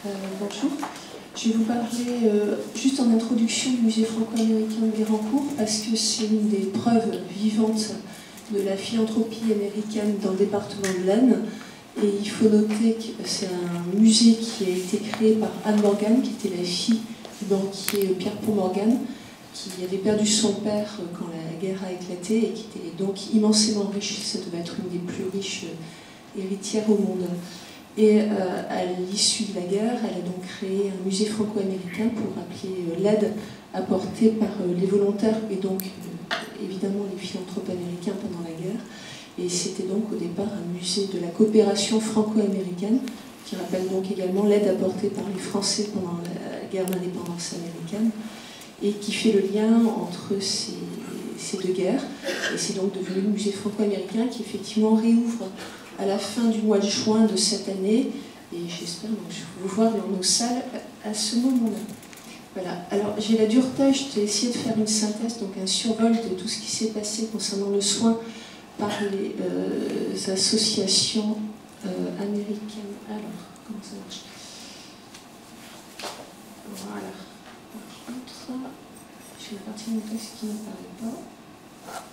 Bonjour. Je vais vous parler juste en introduction du musée franco-américain de Guérancourt parce que c'est une des preuves vivantes de la philanthropie américaine dans le département de l'Aisne. Et il faut noter que c'est un musée qui a été créé par Anne Morgan, qui était la fille du banquier Pierre Paul Morgan, qui avait perdu son père quand la guerre a éclaté et qui était donc immensément riche. Ça devait être une des plus riches héritières au monde. Et à l'issue de la guerre, elle a donc créé un musée franco-américain pour rappeler l'aide apportée par les volontaires et donc évidemment les philanthropes américains pendant la guerre. Et c'était donc au départ un musée de la coopération franco-américaine qui rappelle donc également l'aide apportée par les Français pendant la guerre d'indépendance américaine et qui fait le lien entre ces deux guerres. Et c'est donc devenu le musée franco-américain qui effectivement réouvre à la fin du mois de juin de cette année, et j'espère donc vous voir dans nos salles à ce moment-là. Voilà. Alors j'ai la dure tâche d'essayer de faire une synthèse, donc un survol de tout ce qui s'est passé concernant le soin par les associations américaines. Alors, comment ça marche? Voilà. Par contre, j'ai la partie de mon texte qui ne parlait pas.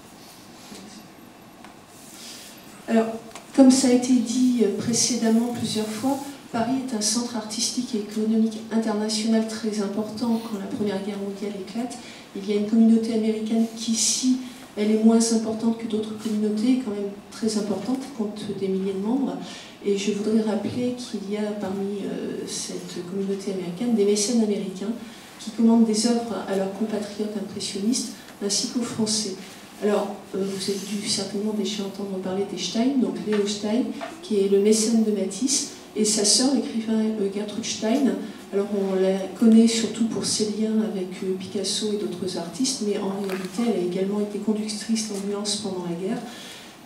Alors, comme ça a été dit précédemment plusieurs fois, Paris est un centre artistique et économique international très important quand la Première Guerre mondiale éclate. Il y a une communauté américaine qui, ici, elle est moins importante que d'autres communautés, quand même très importante, compte des milliers de membres. Et je voudrais rappeler qu'il y a parmi cette communauté américaine des mécènes américains qui commandent des œuvres à leurs compatriotes impressionnistes ainsi qu'aux Français. Alors, vous avez dû certainement déjà entendre parler des Stein, donc Léo Stein, qui est le mécène de Matisse, et sa sœur, l'écrivain Gertrude Stein. Alors, on la connaît surtout pour ses liens avec Picasso et d'autres artistes, mais en réalité, elle a également été conductrice d'ambulance pendant la guerre.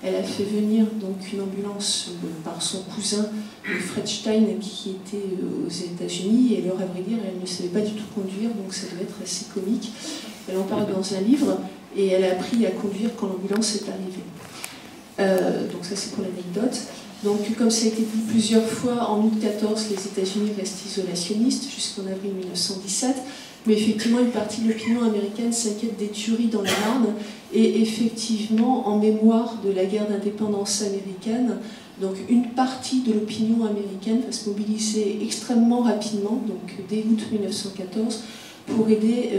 Elle a fait venir donc une ambulance par son cousin, Fred Stein, qui était aux États-Unis, et alors, à vrai dire, elle ne savait pas du tout conduire, donc ça devait être assez comique. Elle en parle dans un livre. Et elle a appris à conduire quand l'ambulance est arrivée. Donc ça c'est pour l'anecdote. Donc comme ça a été dit plusieurs fois, en août 14, les États-Unis restent isolationnistes jusqu'en avril 1917. Mais effectivement, une partie de l'opinion américaine s'inquiète des tueries dans la Marne. Et effectivement, en mémoire de la guerre d'indépendance américaine, donc une partie de l'opinion américaine va se mobiliser extrêmement rapidement, donc dès août 1914, pour aider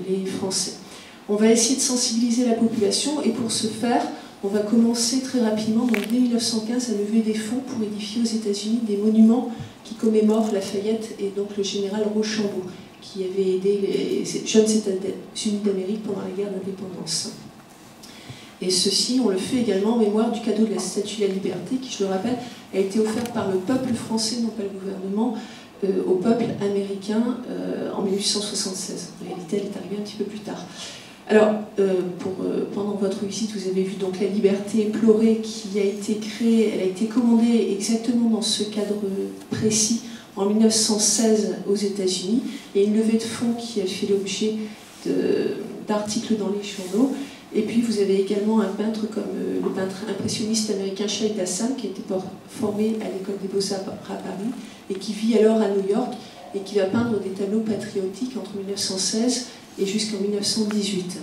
les Français. On va essayer de sensibiliser la population et pour ce faire, on va commencer très rapidement, donc dès 1915, à lever des fonds pour édifier aux États-Unis des monuments qui commémorent Lafayette et donc le général Rochambeau, qui avait aidé les jeunes États-Unis d'Amérique pendant la guerre d'indépendance. Et ceci, on le fait également en mémoire du cadeau de la Statue de la Liberté, qui, je le rappelle, a été offert par le peuple français, non pas le gouvernement, au peuple américain en 1876. En réalité, elle est arrivée un petit peu plus tard. Alors, pendant votre visite, vous avez vu donc la Liberté éplorée qui a été créée, elle a été commandée exactement dans ce cadre précis en 1916 aux États-Unis, et une levée de fonds qui a fait l'objet d'articles dans les journaux. Et puis vous avez également un peintre comme le peintre impressionniste américain Shahid Hassan, qui a été formé à l'école des Beaux-Arts à Paris et qui vit alors à New York et qui va peindre des tableaux patriotiques entre 1916 et jusqu'en 1918.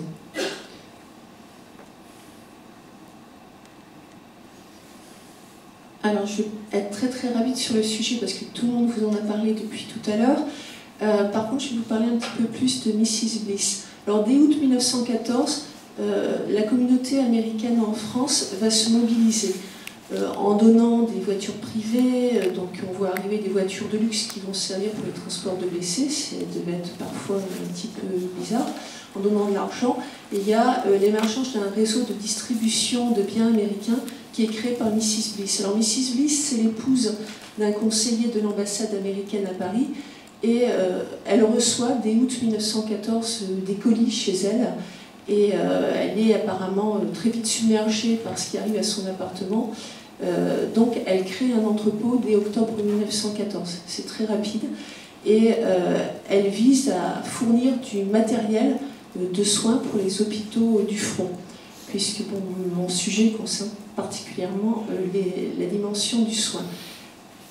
Alors je vais être très très rapide sur le sujet parce que tout le monde vous en a parlé depuis tout à l'heure. Par contre, je vais vous parler un petit peu plus de Mrs. Bliss. Alors dès août 1914, la communauté américaine en France va se mobiliser en donnant des voitures privées, donc on voit arriver des voitures de luxe qui vont servir pour le transport de blessés, ça devait être parfois un petit peu bizarre, en donnant de l'argent. Et il y a l'émergence d'un réseau de distribution de biens américains qui est créé par Mrs. Bliss. Alors Mrs. Bliss, c'est l'épouse d'un conseiller de l'ambassade américaine à Paris, et elle reçoit dès août 1914 des colis chez elle. Et elle est apparemment très vite submergée par ce qui arrive à son appartement. Donc elle crée un entrepôt dès octobre 1914. C'est très rapide. Et elle vise à fournir du matériel de soins pour les hôpitaux du front. Puisque bon, mon sujet concerne particulièrement la dimension du soin.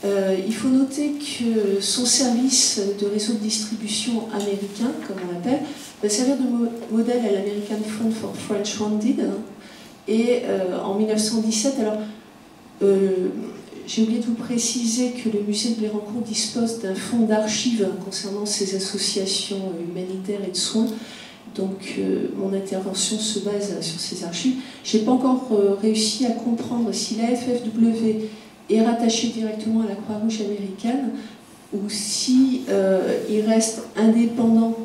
Il faut noter que son service de réseau de distribution américain, comme on l'appelle, va servir de modèle à l'American Fund for French Wounded. Et en 1917, alors j'ai oublié de vous préciser que le musée de Blérancourt dispose d'un fonds d'archives concernant ces associations humanitaires et de soins. Donc mon intervention se base sur ces archives. Je n'ai pas encore réussi à comprendre si la FFW est rattachée directement à la Croix-Rouge américaine ou si il reste indépendant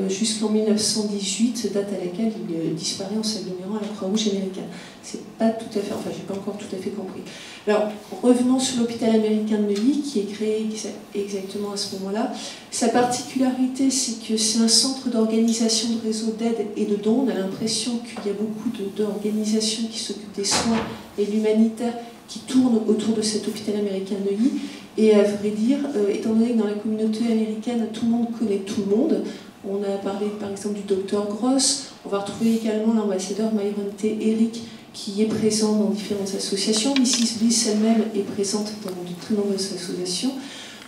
jusqu'en 1918, date à laquelle il disparaît en s'agglomérant à la Croix-Rouge américaine. C'est pas tout à fait, enfin j'ai pas encore tout à fait compris. Alors revenons sur l'hôpital américain de Neuilly qui est créé exactement à ce moment-là. Sa particularité, c'est que c'est un centre d'organisation de réseau d'aide et de dons. On a l'impression qu'il y a beaucoup d'organisations qui s'occupent des soins et de l'humanitaire qui tournent autour de cet hôpital américain de Neuilly. Et à vrai dire, étant donné que dans la communauté américaine, tout le monde connaît tout le monde, on a parlé par exemple du docteur Gross, on va retrouver également l'ambassadeur Myron T. Eric qui est présent dans différentes associations. Mrs. Bliss elle-même est présente dans de très nombreuses associations.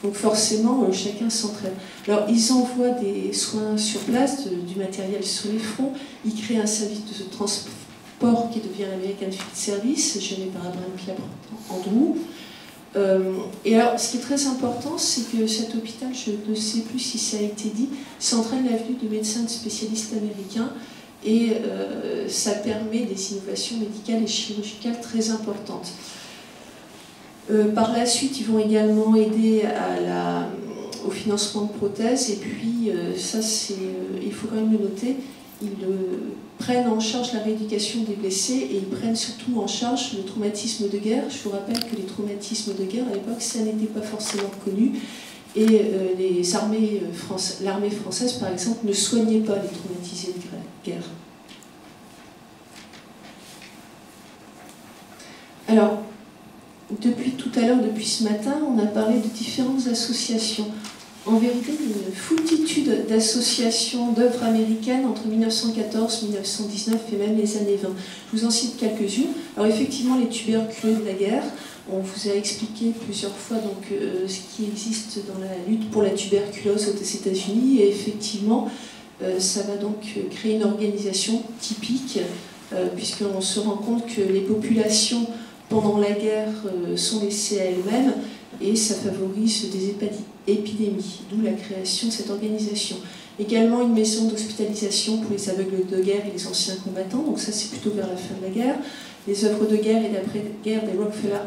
Donc forcément, chacun s'entraide. Alors ils envoient des soins sur place, du matériel sur les fronts, ils créent un service de transport qui devient l'American Field Service, géré par Abraham Pierre Andrew. Et alors, ce qui est très important, c'est que cet hôpital, je ne sais plus si ça a été dit, s'entraîne l'avenue de médecins de spécialistes américains et ça permet des innovations médicales et chirurgicales très importantes. Par la suite, ils vont également aider au financement de prothèses et puis, ça, il faut quand même le noter, ils prennent en charge la rééducation des blessés et ils prennent surtout en charge le traumatisme de guerre. Je vous rappelle que les traumatismes de guerre, à l'époque, ça n'était pas forcément connu. Et l'armée française, par exemple, ne soignait pas les traumatisés de guerre. Alors, depuis tout à l'heure, depuis ce matin, on a parlé de différentes associations. En vérité, une foultitude d'associations d'œuvres américaines entre 1914, 1919 et même les années 20. Je vous en cite quelques-unes. Alors effectivement, les tuberculeux de la guerre, on vous a expliqué plusieurs fois donc, ce qui existe dans la lutte pour la tuberculose aux États-Unis. Et effectivement, ça va donc créer une organisation typique, puisqu'on se rend compte que les populations pendant la guerre sont laissées à elles-mêmes, et ça favorise des épidémies, d'où la création de cette organisation. Également une maison d'hospitalisation pour les aveugles de guerre et les anciens combattants, donc ça c'est plutôt vers la fin de la guerre. Les œuvres de guerre et d'après-guerre des Rockefeller,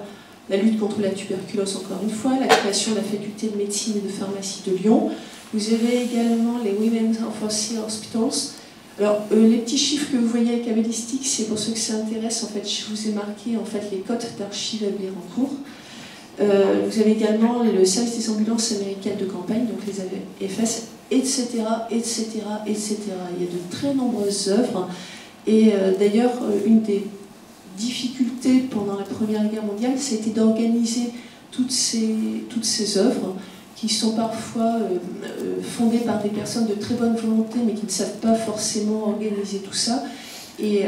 la lutte contre la tuberculose encore une fois, la création de la faculté de médecine et de pharmacie de Lyon. Vous avez également les Women's Orphan Hospitals. Alors, les petits chiffres que vous voyez cabalistiques, c'est pour ceux que ça intéresse, en fait, je vous ai marqué en fait, les cotes d'archives à Blérancourt. Vous avez également le service des ambulances américaines de campagne, donc les AFS, etc., etc., etc. Il y a de très nombreuses œuvres. Et d'ailleurs, une des difficultés pendant la Première Guerre mondiale, ça a été d'organiser toutes ces œuvres qui sont parfois fondées par des personnes de très bonne volonté, mais qui ne savent pas forcément organiser tout ça. Et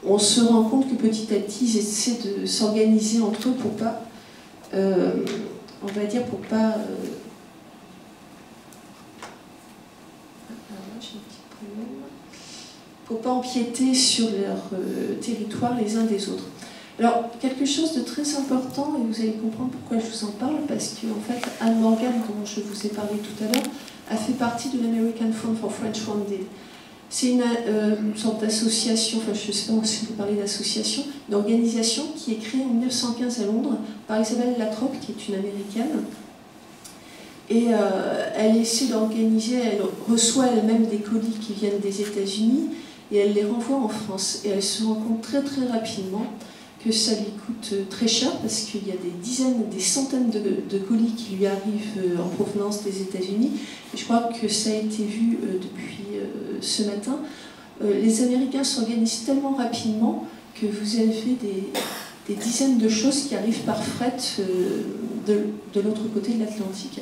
on se rend compte que petit à petit, ils essaient de s'organiser entre eux pour pas, on va dire, pour pas... pour pas empiéter sur leur territoire les uns des autres. Alors, quelque chose de très important, et vous allez comprendre pourquoi je vous en parle, parce que en fait, Anne Morgan, dont je vous ai parlé tout à l'heure, a fait partie de l'American Fund for French Wounded. C'est une sorte d'association, enfin je ne sais pas si on peut parler d'association, d'organisation qui est créée en 1915 à Londres par Isabelle Latrobe, qui est une américaine. Et elle essaie d'organiser, elle reçoit elle-même des colis qui viennent des États-Unis et elle les renvoie en France. Et elle se rend compte très très rapidement que ça lui coûte très cher parce qu'il y a des dizaines, des centaines de colis qui lui arrivent en provenance des États-Unis. Et je crois que ça a été vu depuis ce matin. Les Américains s'organisent tellement rapidement que vous avez des dizaines de choses qui arrivent par fret de l'autre côté de l'Atlantique.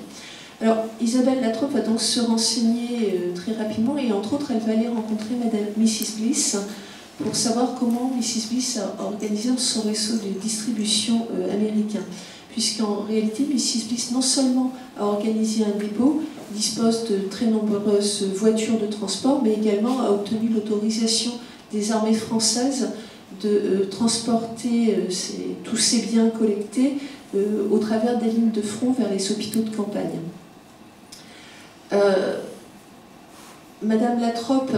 Alors, Isabelle Latrobe va donc se renseigner très rapidement et entre autres, elle va aller rencontrer Madame Mrs. Bliss pour savoir comment Mrs. Bliss a organisé son réseau de distribution américain. Puisqu'en réalité, Mrs. Bliss non seulement a organisé un dépôt, dispose de très nombreuses voitures de transport, mais également a obtenu l'autorisation des armées françaises de transporter tous ces biens collectés au travers des lignes de front vers les hôpitaux de campagne. Madame Latrobe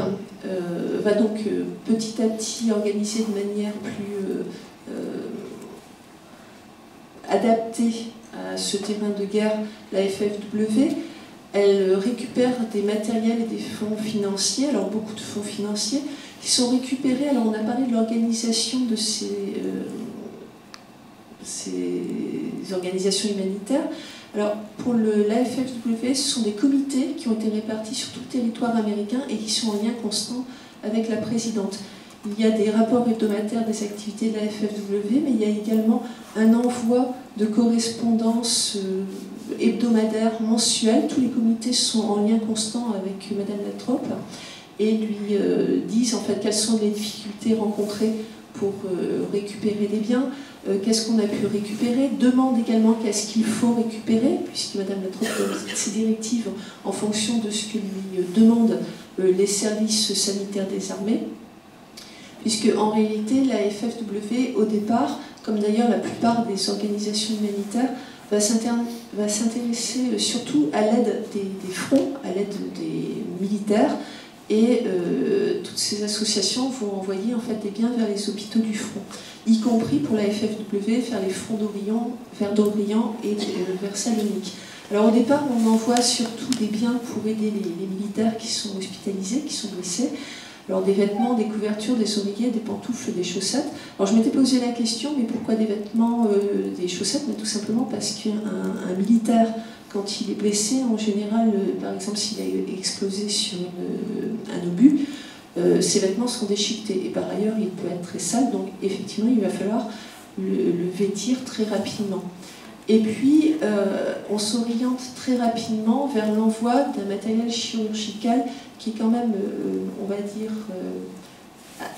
va donc petit à petit organiser de manière plus adaptée à ce terrain de guerre la FFW. Elle récupère des matériels et des fonds financiers, alors beaucoup de fonds financiers, qui sont récupérés. Alors on a parlé de l'organisation de ces organisations humanitaires. Alors pour la FFW, ce sont des comités qui ont été répartis sur tout le territoire américain et qui sont en lien constant avec la présidente. Il y a des rapports hebdomadaires des activités de la FFW, mais il y a également un envoi de correspondance hebdomadaire, mensuelle. Tous les comités sont en lien constant avec Madame Latrobe et lui disent en fait quelles sont les difficultés rencontrées pour récupérer des biens, qu'est-ce qu'on a pu récupérer, demande également qu'est-ce qu'il faut récupérer, puisque Madame Latrobe donne ses directives en fonction de ce que lui demandent les services sanitaires des armées. Puisque en réalité, la FFW, au départ, comme d'ailleurs la plupart des organisations humanitaires, va s'intéresser surtout à l'aide des fronts, à l'aide des militaires, et toutes ces associations vont envoyer en fait des biens vers les hôpitaux du front, y compris pour la FFW vers les fronts vers d'Orient et vers Salonique. Alors au départ, on envoie surtout des biens pour aider les militaires qui sont hospitalisés, qui sont blessés. Alors des vêtements, des couvertures, des oreillers, des pantoufles, des chaussettes. Alors je m'étais posé la question, mais pourquoi des vêtements, des chaussettes? Mais tout simplement parce qu'un militaire, quand il est blessé, en général, par exemple s'il a explosé sur un obus, ses vêtements sont déchiquetés. Et par ailleurs, il peut être très sale, donc effectivement, il va falloir le vêtir très rapidement. Et puis, on s'oriente très rapidement vers l'envoi d'un matériel chirurgical qui est quand même, on va dire,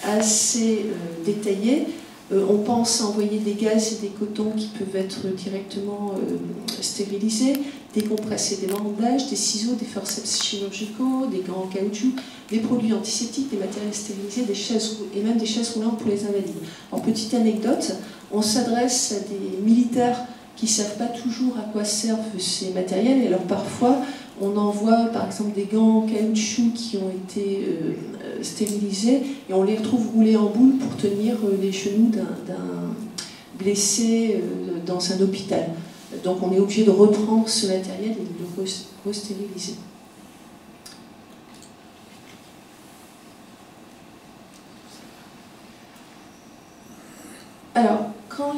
assez détaillé. On pense à envoyer des gaz et des cotons qui peuvent être directement stérilisés, des compresses et des bandages, des ciseaux, des forceps chirurgicaux, des gants en caoutchouc, des produits antiseptiques, des matériels stérilisés, des chaises et même des chaises roulantes pour les invalides. Alors, petite anecdote, on s'adresse à des militaires qui ne savent pas toujours à quoi servent ces matériels, et alors parfois on envoie par exemple des gants en caoutchouc qui ont été stérilisés et on les retrouve roulés en boule pour tenir les genoux d'un blessé dans un hôpital. Donc on est obligé de reprendre ce matériel et de le restériliser. Alors, quand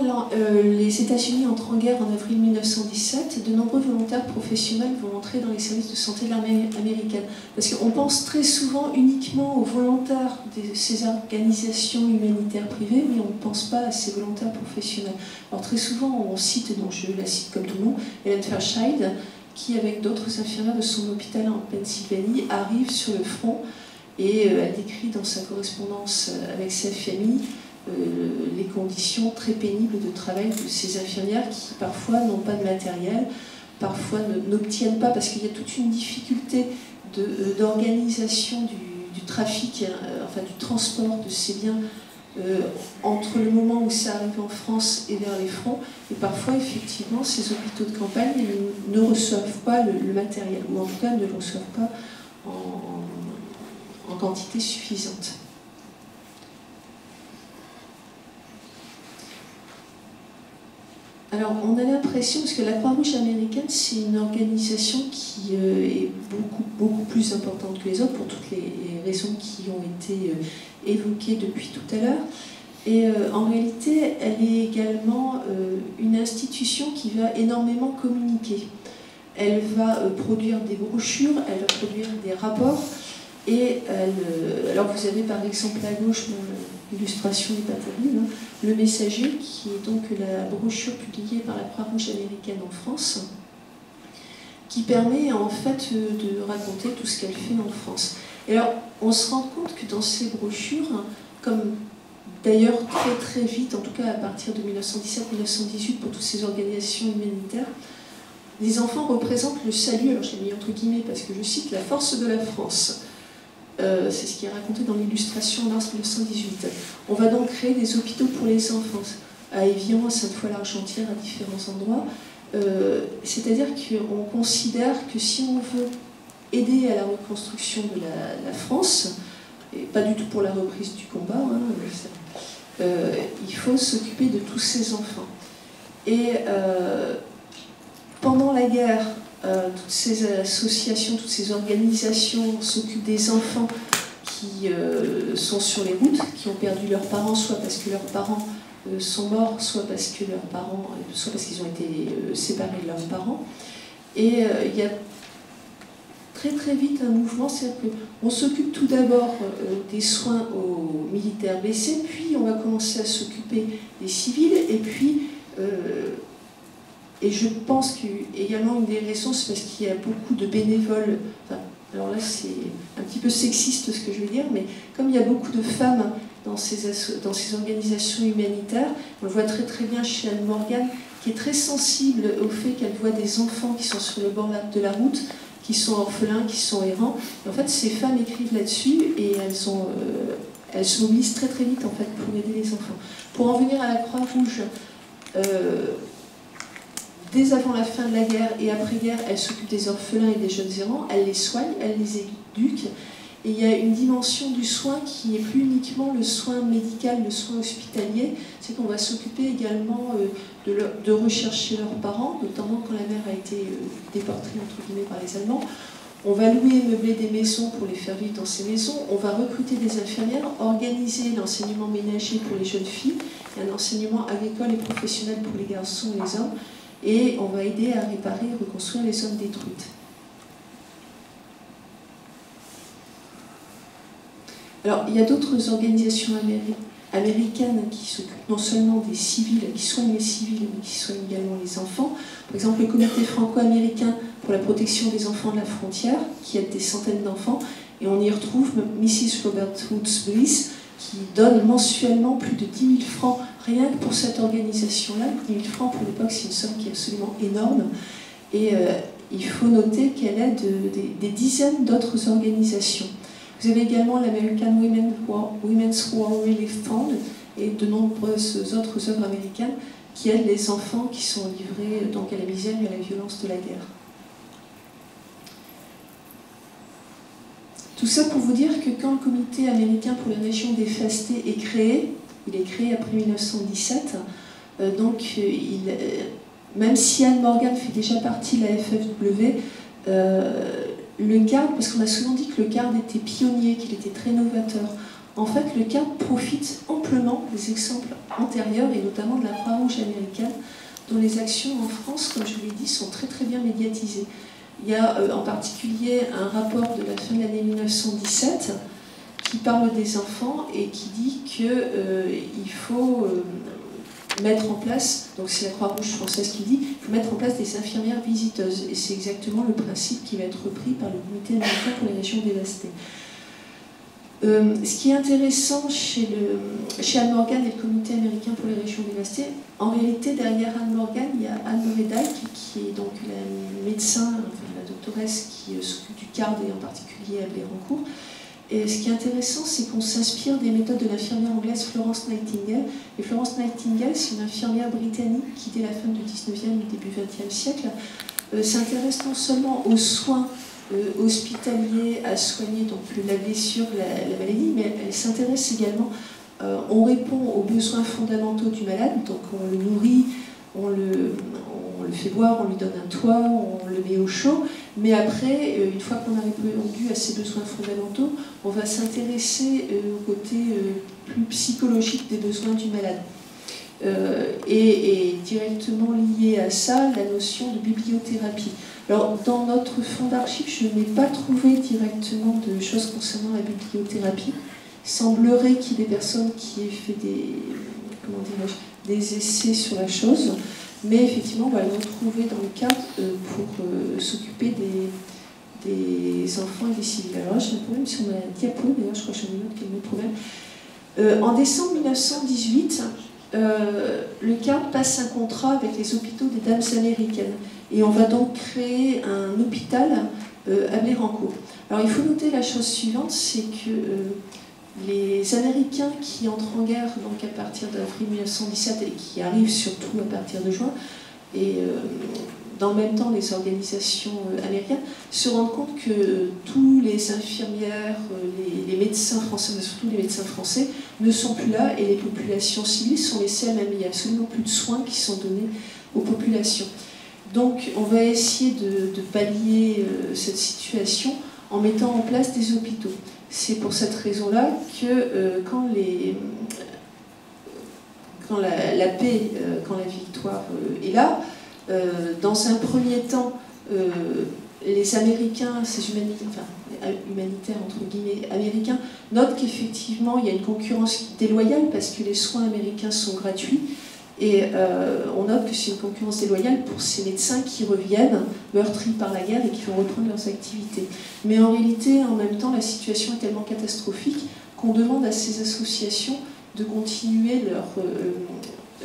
les États-Unis entrent en guerre en avril 1917, de nombreux volontaires professionnels vont entrer dans les services de santé de l'armée américaine. Parce qu'on pense très souvent uniquement aux volontaires de ces organisations humanitaires privées, mais on ne pense pas à ces volontaires professionnels. Alors très souvent, on cite, donc je la cite comme tout le monde, Ellen Fairchild, qui avec d'autres infirmières de son hôpital en Pennsylvanie arrive sur le front et elle décrit dans sa correspondance avec sa famille les conditions très pénibles de travail de ces infirmières qui parfois n'ont pas de matériel, parfois n'obtiennent pas, parce qu'il y a toute une difficulté d'organisation du trafic, enfin du transport de ces biens entre le moment où ça arrive en France et vers les fronts, et parfois effectivement ces hôpitaux de campagne ne reçoivent pas le matériel, ou en tout cas ne le reçoivent pas en quantité suffisante. Alors, on a l'impression, parce que la Croix-Rouge américaine, c'est une organisation qui est beaucoup plus importante que les autres, pour toutes les raisons qui ont été évoquées depuis tout à l'heure. Et en réalité, elle est également une institution qui va énormément communiquer. Elle va produire des brochures, elle va produire des rapports, et alors vous avez par exemple à gauche, l'illustration n'est pas terrible, hein, Le Messager, qui est donc la brochure publiée par la Croix-Rouge américaine en France, qui permet en fait de raconter tout ce qu'elle fait en France. Et alors, on se rend compte que dans ces brochures, comme d'ailleurs très vite, en tout cas à partir de 1917-1918 pour toutes ces organisations humanitaires, les enfants représentent le salut, alors je l'ai mis entre guillemets parce que je cite la force de la France. C'est ce qui est raconté dans l'illustration en mars 1918. On va donc créer des hôpitaux pour les enfants, à Évian, à Sainte-Foy-l'Argentière, à différents endroits. C'est-à-dire qu'on considère que si on veut aider à la reconstruction de la France, et pas du tout pour la reprise du combat, hein, il faut s'occuper de tous ces enfants. Et pendant la guerre, toutes ces associations, toutes ces organisations s'occupent des enfants qui sont sur les routes, qui ont perdu leurs parents, soit parce que leurs parents sont morts, soit parce que leurs parents, soit parce qu'ils ont été séparés de leurs parents. Et il y a très vite un mouvement, c'est-à-dire qu'on s'occupe tout d'abord des soins aux militaires blessés, puis on va commencer à s'occuper des civils, et puis et je pense qu'également une des raisons, c'est parce qu'il y a beaucoup de bénévoles, enfin, alors là c'est un petit peu sexiste ce que je veux dire, mais comme il y a beaucoup de femmes dans ces organisations humanitaires, on le voit très bien chez Anne Morgan, qui est très sensible au fait qu'elle voit des enfants qui sont sur le bord de la route, qui sont orphelins, qui sont errants. Et en fait, ces femmes écrivent là-dessus et elles se mobilisent très vite en fait, pour aider les enfants. Pour en venir à la Croix-Rouge, dès avant la fin de la guerre et après-guerre, elle s'occupe des orphelins et des jeunes errants, elle les soigne, elle les éduque. Et il y a une dimension du soin qui n'est plus uniquement le soin médical, le soin hospitalier, c'est qu'on va s'occuper également de rechercher leurs parents, notamment quand la mère a été déportée entre guillemets par les Allemands. On va louer et meubler des maisons pour les faire vivre dans ces maisons, on va recruter des infirmières, organiser l'enseignement ménager pour les jeunes filles, et un enseignement agricole et professionnel pour les garçons et les hommes, et on va aider à réparer et reconstruire les zones détruites. Alors, il y a d'autres organisations américaines qui s'occupent non seulement des civils, qui soignent les civils, mais qui soignent également les enfants. Par exemple, le comité franco-américain pour la protection des enfants de la frontière, qui aide des centaines d'enfants, et on y retrouve Mrs. Robert Woods Bliss, qui donne mensuellement plus de 10 000 francs, rien que pour cette organisation-là. 10 000 francs pour l'époque, c'est une somme qui est absolument énorme. Et il faut noter qu'elle aide des dizaines d'autres organisations. Vous avez également l'American Women's War Relief Fund et de nombreuses autres œuvres américaines qui aident les enfants qui sont livrés donc à la misère et à la violence de la guerre. Tout ça pour vous dire que quand le comité américain pour les régions dévastées est créé, il est créé après 1917, donc même si Anne Morgan fait déjà partie de la FFW, le CARD, parce qu'on a souvent dit que le CARD était pionnier, qu'il était très novateur, en fait le CARD profite amplement des exemples antérieurs, et notamment de la Croix-Rouge américaine, dont les actions en France, comme je l'ai dit, sont très bien médiatisées. Il y a en particulier un rapport de la fin de l'année 1917 qui parle des enfants et qui dit qu'il faut mettre en place, donc c'est la Croix-Rouge française qui dit, il faut mettre en place des infirmières visiteuses. Et c'est exactement le principe qui va être repris par le comité américain pour les régions dévastées. Ce qui est intéressant chez Anne Morgan et le comité américain pour les régions dévastées, en réalité derrière Anne Morgan, il y a Anne Moredyk qui est donc la médecin, enfin la doctoresse qui s'occupe du CARD et en particulier à Blérancourt. Et ce qui est intéressant, c'est qu'on s'inspire des méthodes de l'infirmière anglaise Florence Nightingale. Et Florence Nightingale, c'est une infirmière britannique qui, dès la fin du 19e et début 20e siècle, s'intéresse non seulement aux soins hospitaliers, à soigner donc, la blessure, la maladie, mais elle s'intéresse également, on répond aux besoins fondamentaux du malade, donc on le nourrit, on le fait boire, on lui donne un toit, on le met au chaud, mais après, une fois qu'on a répondu à ces besoins fondamentaux, on va s'intéresser au côté plus psychologique des besoins du malade. Et directement lié à ça, la notion de bibliothérapie. Alors, dans notre fonds d'archives, je n'ai pas trouvé directement de choses concernant la bibliothérapie. Il semblerait qu'il y ait des personnes qui aient fait des essais sur la chose, mais effectivement, on va le retrouver dans le cadre pour s'occuper des enfants et des civils. Alors là, j'ai un problème sur ma diapo, d'ailleurs, je crois que j'ai un autre problème. En décembre 1918, le CARD passe un contrat avec les hôpitaux des Dames américaines. Et on va donc créer un hôpital à Blérancourt. Alors il faut noter la chose suivante, c'est que les Américains qui entrent en guerre donc à partir d'avril 1917 et qui arrivent surtout à partir de juin, et dans le même temps les organisations américaines se rendent compte que tous les infirmières, les médecins français, mais surtout les médecins français, ne sont plus là et les populations civiles sont laissées à même. Il n'y a absolument plus de soins qui sont donnés aux populations. Donc on va essayer de pallier cette situation en mettant en place des hôpitaux. C'est pour cette raison-là que quand la paix, quand la victoire est là, dans un premier temps, les Américains, ces humanitaires entre guillemets américains, notent qu'effectivement il y a une concurrence déloyale parce que les soins américains sont gratuits. Et on note que c'est une concurrence déloyale pour ces médecins qui reviennent meurtris par la guerre et qui vont reprendre leurs activités. Mais en réalité, en même temps, la situation est tellement catastrophique qu'on demande à ces associations de continuer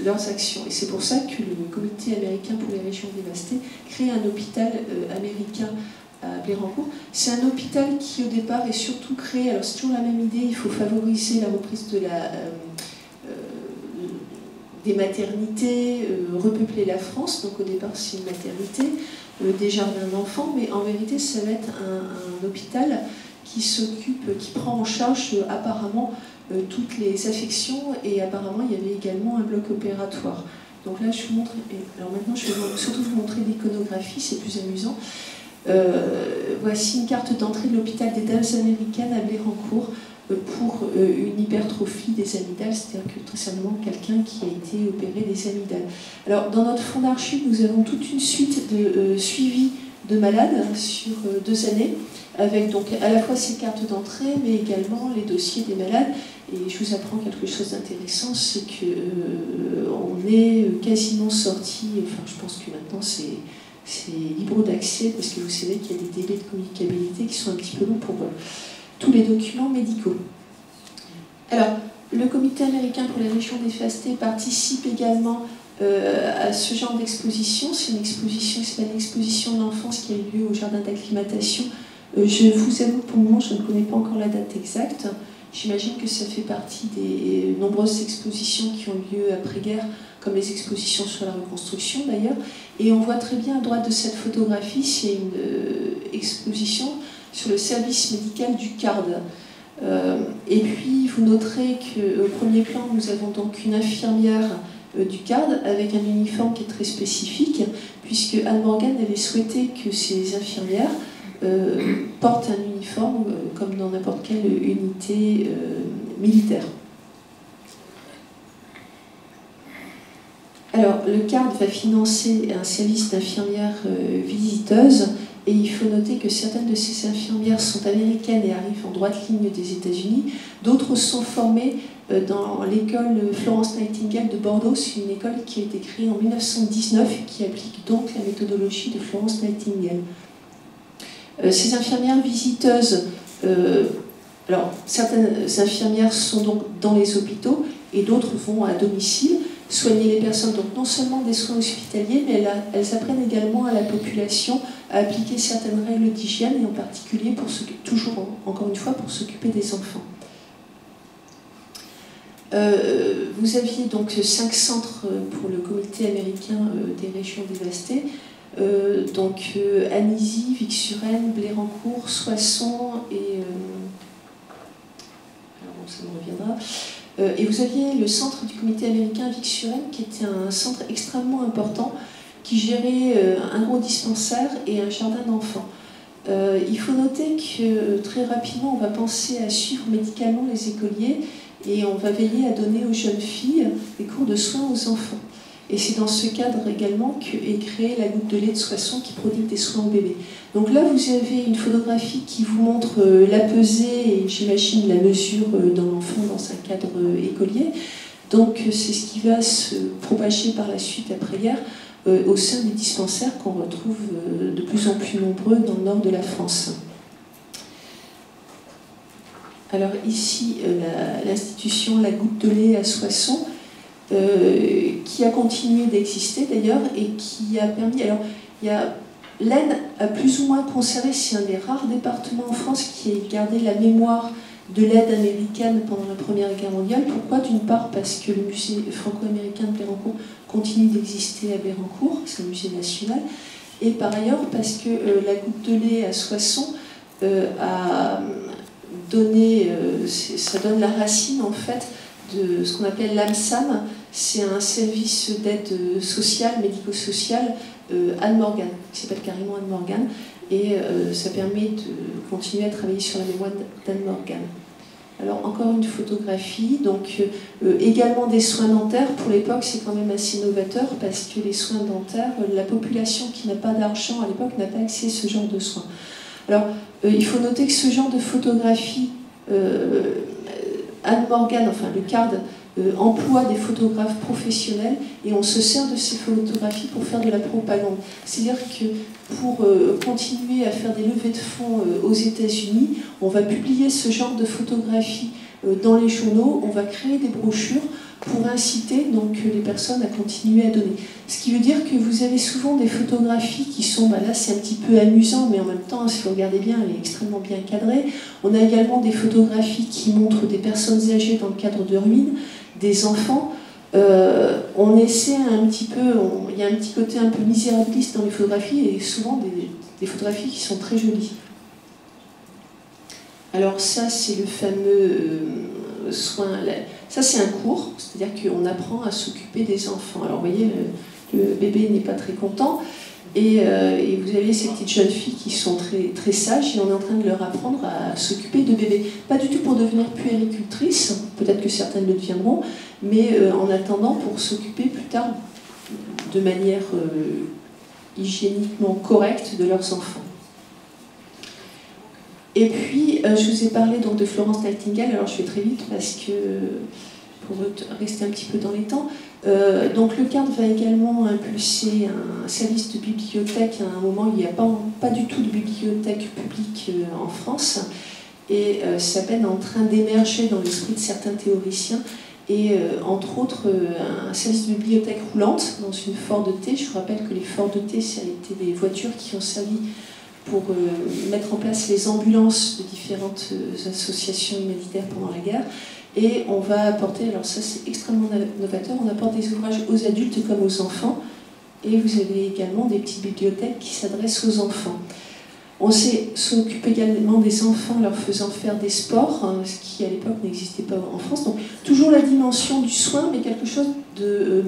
leurs actions. Et c'est pour ça que le Comité américain pour les régions dévastées crée un hôpital américain à Blérancourt. C'est un hôpital qui, au départ, est surtout créé, alors c'est toujours la même idée, il faut favoriser la reprise des maternités, repeupler la France. Donc au départ c'est une maternité, des jardins d'enfants, mais en vérité ça va être un hôpital qui s'occupe, qui prend en charge apparemment toutes les affections, et apparemment il y avait également un bloc opératoire. Donc là je vous montre, alors maintenant je vais surtout vous montrer l'iconographie, c'est plus amusant. Voici une carte d'entrée de l'hôpital des Dames américaines à Blérancourt pour une hypertrophie des amygdales, c'est-à-dire que très simplement quelqu'un qui a été opéré des amygdales. Alors dans notre fonds d'archives, nous avons toute une suite de suivis de malades sur 2 années, avec donc à la fois ces cartes d'entrée, mais également les dossiers des malades. Et je vous apprends quelque chose d'intéressant, c'est qu'on est quasiment sorti, enfin je pense que maintenant c'est libre d'accès, parce que vous savez qu'il y a des délais de communicabilité qui sont un petit peu longs pour tous les documents médicaux. Alors, le Comité américain pour les régions dévastées participe également à ce genre d'exposition. C'est une exposition qui s'appelle l'exposition de l'enfance qui a eu lieu au jardin d'acclimatation. Je vous avoue, pour le moment, je ne connais pas encore la date exacte. J'imagine que ça fait partie des nombreuses expositions qui ont eu lieu après-guerre, comme les expositions sur la reconstruction d'ailleurs. Et on voit très bien à droite de cette photographie, c'est une exposition sur le service médical du CARD. Et puis vous noterez qu'au premier plan, nous avons donc une infirmière du CARD avec un uniforme qui est très spécifique, puisque Anne Morgan avait souhaité que ces infirmières portent un uniforme comme dans n'importe quelle unité militaire. Alors, le CARD va financer un service d'infirmières visiteuses, et il faut noter que certaines de ces infirmières sont américaines et arrivent en droite ligne des États-Unis. D'autres sont formées dans l'école Florence Nightingale de Bordeaux. C'est une école qui a été créée en 1919 et qui applique donc la méthodologie de Florence Nightingale. Ces infirmières visiteuses, alors certaines infirmières sont donc dans les hôpitaux et d'autres vont à domicile soigner les personnes, donc non seulement des soins hospitaliers, mais elles apprennent également à la population à appliquer certaines règles d'hygiène, et en particulier, toujours encore une fois, pour s'occuper des enfants. Vous aviez donc 5 centres pour le Comité américain des régions dévastées, donc Anizy, Vic-sur-Aisne, Blérancourt, Soissons et... alors bon, ça me reviendra. Et vous aviez le centre du Comité américain Vic-sur-Aisne, qui était un centre extrêmement important, qui gérait un gros dispensaire et un jardin d'enfants. Il faut noter que très rapidement, on va penser à suivre médicalement les écoliers, et on va veiller à donner aux jeunes filles des cours de soins aux enfants. Et c'est dans ce cadre également qu'est créée la goutte de lait de Soissons qui prodigue des soins aux bébés. Donc là, vous avez une photographie qui vous montre la pesée et j'imagine la mesure dans l'enfant dans un cadre écolier. Donc c'est ce qui va se propager par la suite après-guerre au sein des dispensaires qu'on retrouve de plus en plus nombreux dans le nord de la France. Alors ici, l'institution La Goutte de lait à Soissons, qui a continué d'exister d'ailleurs et qui a permis... Alors, l'Aisne a plus ou moins conservé, c'est un des rares départements en France qui ait gardé la mémoire de l'aide américaine pendant la Première Guerre mondiale. Pourquoi? D'une part parce que le musée franco-américain de Bérancourt continue d'exister à Bérancourt, c'est un musée national, et par ailleurs parce que la Goutte de lait à Soissons a donné, ça donne la racine en fait de ce qu'on appelle l'AMSAM, c'est un service d'aide sociale, médico-sociale, Anne Morgan, qui s'appelle carrément Anne Morgan, et ça permet de continuer à travailler sur la mémoire d'Anne Morgan. Alors encore une photographie, donc également des soins dentaires. Pour l'époque, c'est quand même assez novateur parce que les soins dentaires, la population qui n'a pas d'argent à l'époque n'a pas accès à ce genre de soins. Alors il faut noter que ce genre de photographie, Anne Morgan, enfin le CARD, emploie des photographes professionnels et on se sert de ces photographies pour faire de la propagande. C'est-à-dire que pour continuer à faire des levées de fonds aux États-Unis, on va publier ce genre de photographies dans les journaux, on va créer des brochures pour inciter donc les personnes à continuer à donner. Ce qui veut dire que vous avez souvent des photographies qui sont, là c'est un petit peu amusant, mais en même temps, si vous regardez bien, elle est extrêmement bien cadrée. On a également des photographies qui montrent des personnes âgées dans le cadre de ruines, des enfants. On essaie un petit peu, il y a un petit côté un peu misérabiliste dans les photographies, et souvent des photographies qui sont très jolies. Alors ça, c'est le fameux soin... Ça, c'est un cours, c'est-à-dire qu'on apprend à s'occuper des enfants. Alors, vous voyez, le bébé n'est pas très content, et vous avez ces petites jeunes filles qui sont très, très sages, et on est en train de leur apprendre à s'occuper de bébés. Pas du tout pour devenir puéricultrices, peut-être que certaines le deviendront, mais en attendant pour s'occuper plus tard de manière hygiéniquement correcte de leurs enfants. Et puis, je vous ai parlé donc de Florence Nightingale, alors je vais très vite parce que, pour rester un petit peu dans les temps, donc le CARD va également impulser un service de bibliothèque à un moment où il n'y a pas du tout de bibliothèque publique en France, et ça peine en train d'émerger dans l'esprit de certains théoriciens, et entre autres un service de bibliothèque roulante dans une Ford T. Je vous rappelle que les Ford T, ça a été des voitures qui ont servi pour mettre en place les ambulances de différentes associations humanitaires pendant la guerre. Et on va apporter, alors ça c'est extrêmement novateur, on apporte des ouvrages aux adultes comme aux enfants, et vous avez également des petites bibliothèques qui s'adressent aux enfants. On s'occupe également des enfants en leur faisant faire des sports, hein, ce qui à l'époque n'existait pas en France. Donc toujours la dimension du soin, mais quelque chose de...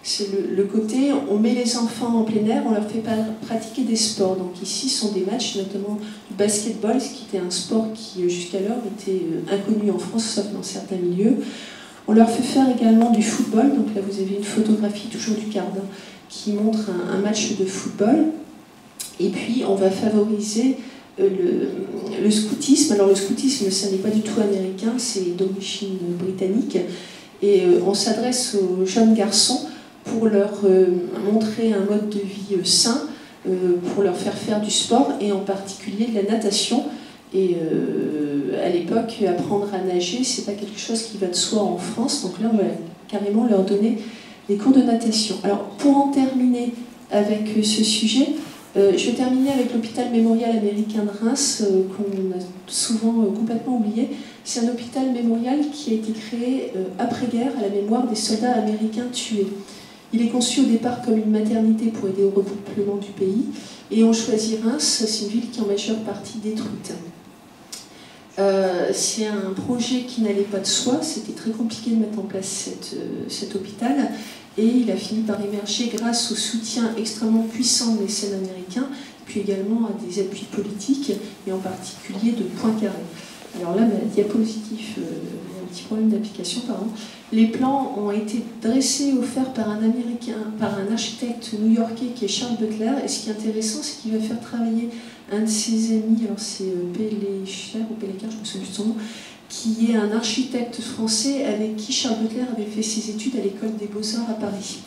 c'est le côté, on met les enfants en plein air, on leur fait pratiquer des sports. Donc ici sont des matchs, notamment du basketball, ce qui était un sport qui jusqu'alors était inconnu en France, sauf dans certains milieux. On leur fait faire également du football. Donc là vous avez une photographie toujours du CARD qui montre un match de football. Et puis, on va favoriser le scoutisme. Alors, le scoutisme, ça n'est pas du tout américain, c'est d'origine britannique. Et on s'adresse aux jeunes garçons pour leur montrer un mode de vie sain, pour leur faire faire du sport, et en particulier de la natation. Et à l'époque, apprendre à nager, c'est pas quelque chose qui va de soi en France. Donc là, on va carrément leur donner des cours de natation. Alors, pour en terminer avec ce sujet, je vais terminer avec l'hôpital mémorial américain de Reims, qu'on a souvent complètement oublié. C'est un hôpital mémorial qui a été créé après-guerre à la mémoire des soldats américains tués. Il est conçu au départ comme une maternité pour aider au repeuplement du pays, et on choisit Reims, c'est une ville qui est en majeure partie détruite. C'est un projet qui n'allait pas de soi, c'était très compliqué de mettre en place cet hôpital, et il a fini par émerger grâce au soutien extrêmement puissant des mécènes américains, puis également à des appuis politiques, et en particulier de Poincaré. Alors là, ma diapositive, il y a un petit problème d'application, pardon. Les plans ont été dressés et offerts par un Américain, par un architecte new-yorkais qui est Charles Butler, et ce qui est intéressant, c'est qu'il va faire travailler un de ses amis, alors c'est Pélécher ou Pélécar, je me souviens de son nom, qui est un architecte français avec qui Charles Butler avait fait ses études à l'école des Beaux-Arts à Paris.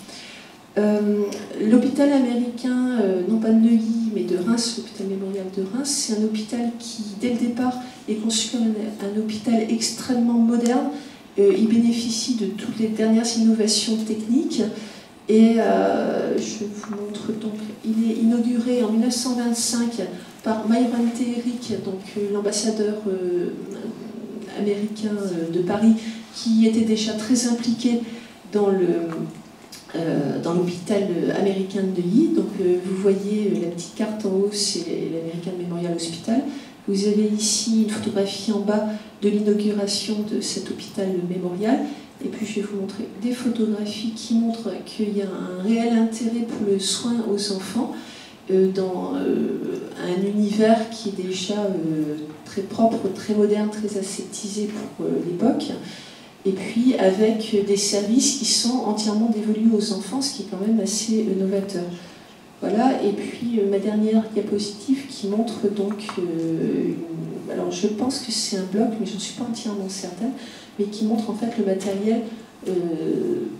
L'hôpital américain, non pas de Neuilly, mais de Reims, l'hôpital mémorial de Reims, c'est un hôpital qui, dès le départ, est conçu comme un hôpital extrêmement moderne. Il bénéficie de toutes les dernières innovations techniques. Et je vous montre donc, il est inauguré en 1925 par Myron Teherick, donc l'ambassadeur américain de Paris, qui était déjà très impliqué dans l'hôpital américain de Neuilly. Donc vous voyez la petite carte en haut, c'est l'American Memorial Hospital. Vous avez ici une photographie en bas de l'inauguration de cet hôpital mémorial. Et puis je vais vous montrer des photographies qui montrent qu'il y a un réel intérêt pour le soin aux enfants dans un univers qui est déjà très propre, très moderne, très aseptisé pour l'époque. Et puis avec des services qui sont entièrement dévolus aux enfants, ce qui est quand même assez novateur. Voilà, et puis ma dernière diapositive qui montre donc, alors je pense que c'est un bloc, mais je ne suis pas entièrement certaine, mais qui montre en fait le matériel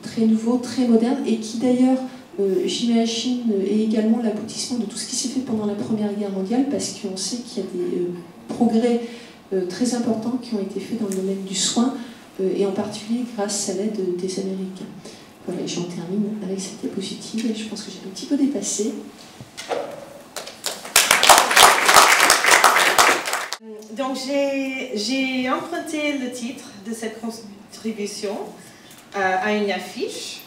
très nouveau, très moderne, et qui d'ailleurs, j'imagine, est également l'aboutissement de tout ce qui s'est fait pendant la Première Guerre mondiale, parce qu'on sait qu'il y a des progrès très importants qui ont été faits dans le domaine du soin, et en particulier grâce à l'aide des Américains. Voilà, j'en termine avec cette diapositive, et je pense que j'ai un petit peu dépassé. Donc j'ai emprunté le titre de cette contribution à une affiche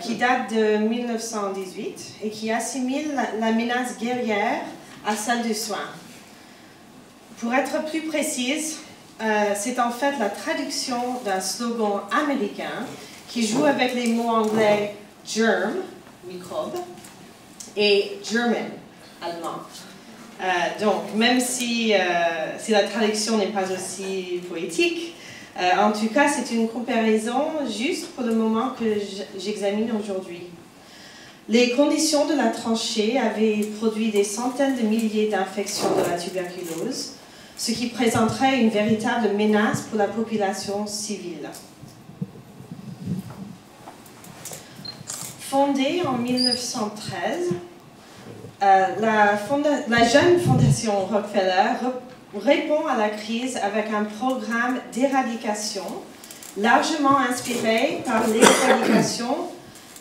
qui date de 1918 et qui assimile la menace guerrière à celle du soin. Pour être plus précise, c'est en fait la traduction d'un slogan américain qui joue avec les mots anglais germ, microbe, et German, allemand. Donc, même si la traduction n'est pas aussi poétique, en tout cas, c'est une comparaison juste pour le moment que j'examine aujourd'hui. Les conditions de la tranchée avaient produit des centaines de milliers d'infections de la tuberculose, ce qui présenterait une véritable menace pour la population civile. Fondée en 1913, la jeune fondation Rockefeller répond à la crise avec un programme d'éradication largement inspiré par l'éradication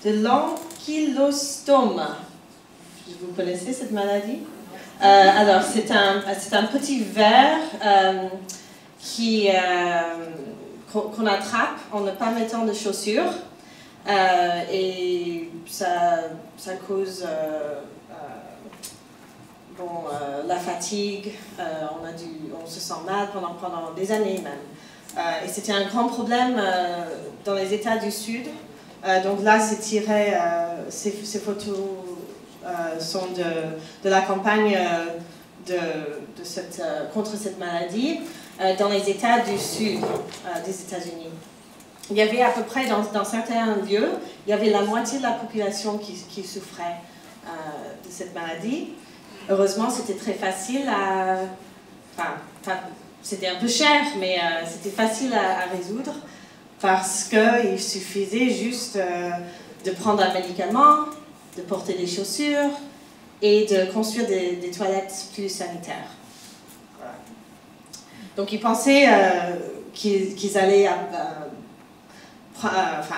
de l'ankylostome. Vous connaissez cette maladie? Alors, c'est un petit ver qu'on attrape en ne pas mettant de chaussures et ça cause la fatigue, on se sent mal pendant des années même. Et c'était un grand problème dans les États du Sud. Donc là, c'est tiré, ces photos sont de la campagne contre cette maladie dans les États du Sud des États-Unis. Il y avait à peu près, dans certains lieux, il y avait la moitié de la population qui souffrait de cette maladie. Heureusement, c'était très facile c'était un peu cher, mais c'était facile à résoudre parce qu'il suffisait juste de prendre un médicament, de porter des chaussures et de construire des toilettes plus sanitaires. Voilà. Donc ils pensaient qu'ils allaient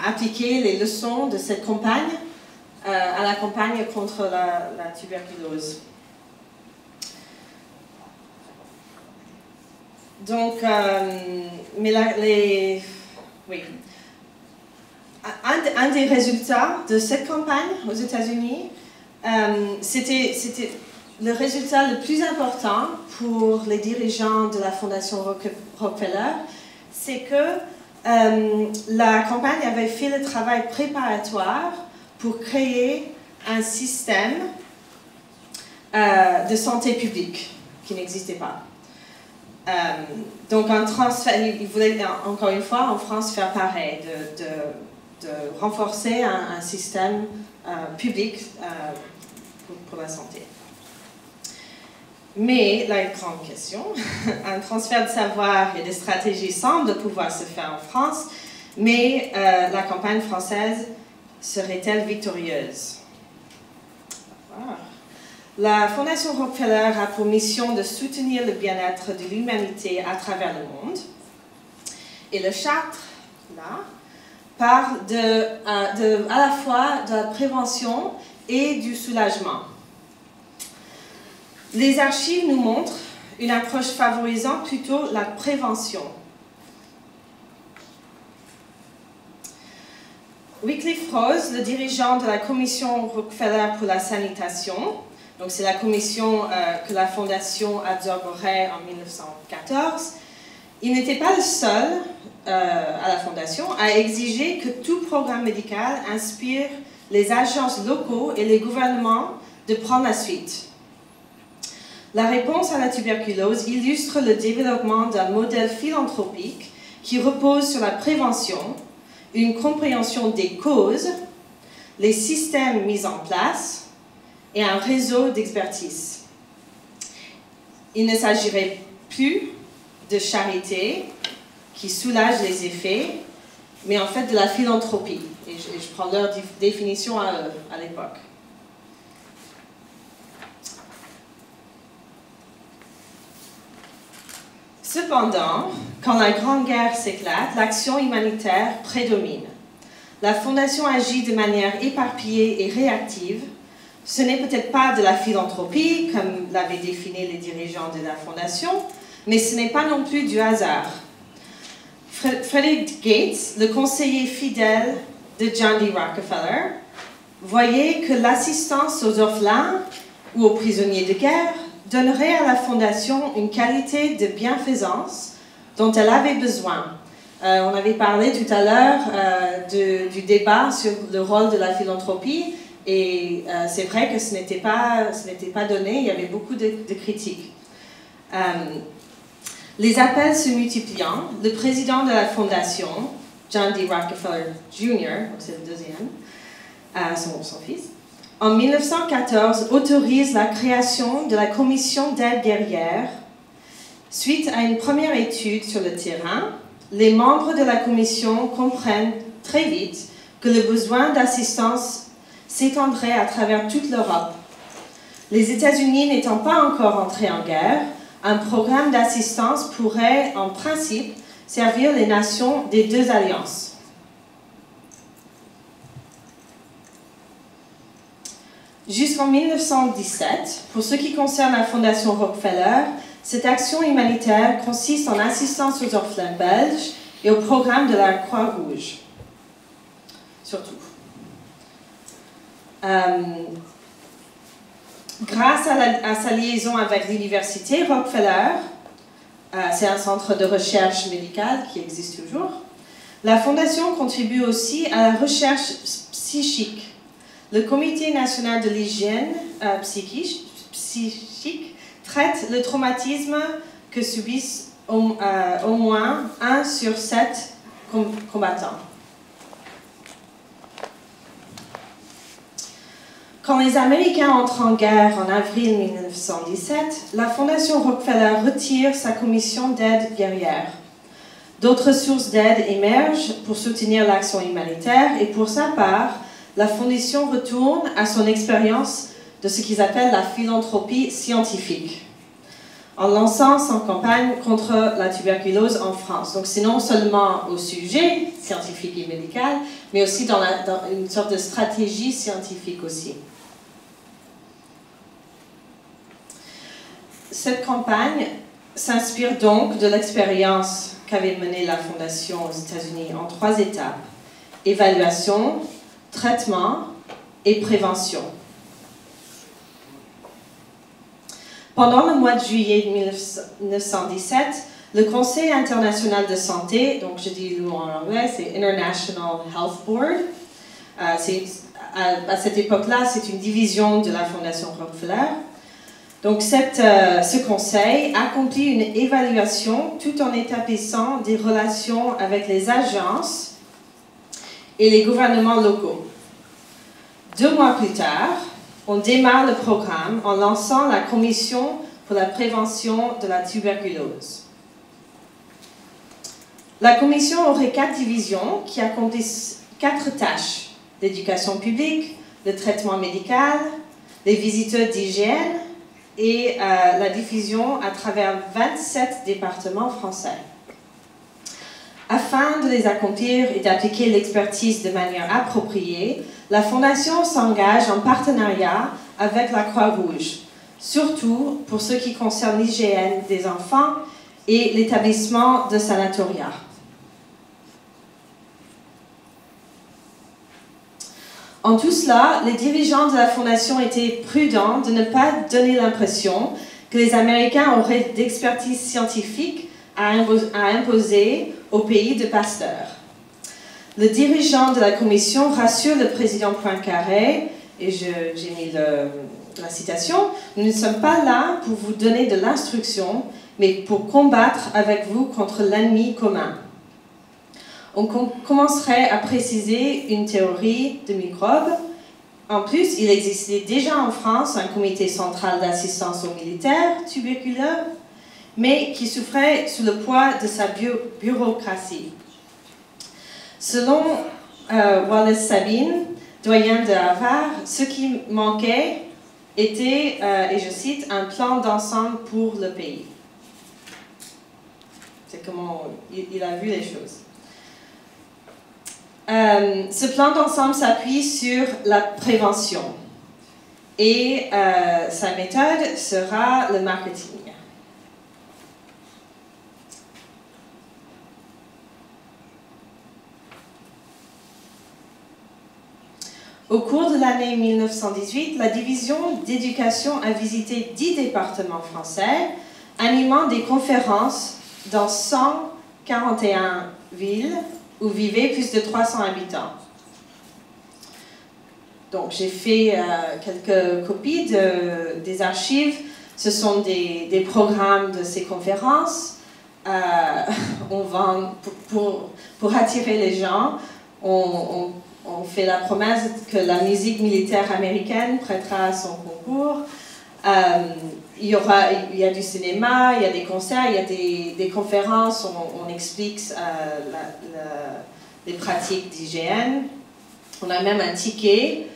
appliquer les leçons de cette campagne à la campagne contre la tuberculose. Donc, oui. Un des résultats de cette campagne aux États-Unis, c'était le résultat le plus important pour les dirigeants de la Fondation Rockefeller, c'est que la campagne avait fait le travail préparatoire pour créer un système de santé publique qui n'existait pas. Donc un transfert, il voulait encore une fois en France faire pareil, de renforcer un système public pour la santé. Mais la grande question, un transfert de savoir et de stratégie semble pouvoir se faire en France, mais la campagne française serait-elle victorieuse? La Fondation Rockefeller a pour mission de soutenir le bien-être de l'humanité à travers le monde. Et le chapitre, là, parle à la fois de la prévention et du soulagement. Les archives nous montrent une approche favorisant plutôt la prévention. Wycliffe Rose, le dirigeant de la commission Rockefeller pour la sanitation, donc c'est la commission que la fondation absorberait en 1914, il n'était pas le seul à la fondation à exiger que tout programme médical inspire les agences locaux et les gouvernements de prendre la suite. La réponse à la tuberculose illustre le développement d'un modèle philanthropique qui repose sur la prévention, une compréhension des causes, les systèmes mis en place et un réseau d'expertise. Il ne s'agirait plus de charité qui soulage les effets, mais en fait de la philanthropie. Et je prends leur définition à l'époque. Cependant, quand la Grande Guerre s'éclate, l'action humanitaire prédomine. La Fondation agit de manière éparpillée et réactive. Ce n'est peut-être pas de la philanthropie, comme l'avaient défini les dirigeants de la Fondation, mais ce n'est pas non plus du hasard. Frederick Gates, le conseiller fidèle de John D. Rockefeller, voyait que l'assistance aux orphelins ou aux prisonniers de guerre donnerait à la Fondation une qualité de bienfaisance dont elle avait besoin. On avait parlé tout à l'heure du débat sur le rôle de la philanthropie, et c'est vrai que ce n'était pas donné, il y avait beaucoup de critiques. Les appels se multipliant, le président de la Fondation, John D. Rockefeller Jr., donc c'est le deuxième, son fils, en 1914 autorise la création de la commission d'aide guerrière. Suite à une première étude sur le terrain, les membres de la commission comprennent très vite que le besoin d'assistance s'étendrait à travers toute l'Europe. Les États-Unis n'étant pas encore entrés en guerre, un programme d'assistance pourrait, en principe, servir les nations des deux alliances. Jusqu'en 1917, pour ce qui concerne la Fondation Rockefeller, cette action humanitaire consiste en assistance aux orphelins belges et au programme de la Croix-Rouge, surtout. Grâce à sa liaison avec l'université Rockefeller, c'est un centre de recherche médicale qui existe toujours, la Fondation contribue aussi à la recherche psychique. Le Comité national de l'hygiène psychique traite le traumatisme que subissent au moins 1 sur 7 combattants. Quand les Américains entrent en guerre en avril 1917, la Fondation Rockefeller retire sa commission d'aide guerrière. D'autres sources d'aide émergent pour soutenir l'action humanitaire et pour sa part, la Fondation retourne à son expérience de ce qu'ils appellent la philanthropie scientifique, en lançant son campagne contre la tuberculose en France. Donc c'est non seulement au sujet scientifique et médical, mais aussi dans une sorte de stratégie scientifique aussi. Cette campagne s'inspire donc de l'expérience qu'avait menée la Fondation aux États-Unis en 3 étapes: évaluation, traitement et prévention. Pendant le mois de juillet 1917, le Conseil international de santé, donc je dis le mot en anglais, c'est International Health Board, à cette époque-là, c'est une division de la Fondation Rockefeller. Donc ce conseil accomplit une évaluation tout en établissant des relations avec les agences et les gouvernements locaux. 2 mois plus tard, on démarre le programme en lançant la Commission pour la prévention de la tuberculose. La commission aurait 4 divisions qui accomplissent 4 tâches: l'éducation publique, le traitement médical, les visiteurs d'hygiène et la diffusion à travers 27 départements français. Afin de les accomplir et d'appliquer l'expertise de manière appropriée, la Fondation s'engage en partenariat avec la Croix-Rouge, surtout pour ce qui concerne l'hygiène des enfants et l'établissement de sanatoria. En tout cela, les dirigeants de la Fondation étaient prudents de ne pas donner l'impression que les Américains auraient d'expertise scientifique à imposer au pays de Pasteur. Le dirigeant de la commission rassure le président Poincaré, et j'ai mis la citation, « Nous ne sommes pas là pour vous donner de l'instruction, mais pour combattre avec vous contre l'ennemi commun. » On commencerait à préciser une théorie de microbes. En plus, il existait déjà en France un comité central d'assistance aux militaires tuberculeux, mais qui souffrait sous le poids de sa bureaucratie. Selon Wallace Sabine, doyen de Harvard, ce qui manquait était, et je cite, un plan d'ensemble pour le pays. C'est comment il a vu les choses. Ce plan d'ensemble s'appuie sur la prévention et sa méthode sera le marketing. Au cours de l'année 1918, la division d'éducation a visité 10 départements français, animant des conférences dans 141 villes où vivaient plus de 300 habitants. Donc j'ai fait quelques copies des archives. Ce sont des programmes de ces conférences. On vend, pour attirer les gens, on fait la promesse que la musique militaire américaine prêtera à son concours. Il y a du cinéma, il y a des concerts, il y a des conférences, on explique les pratiques d'hygiène. On a même un ticket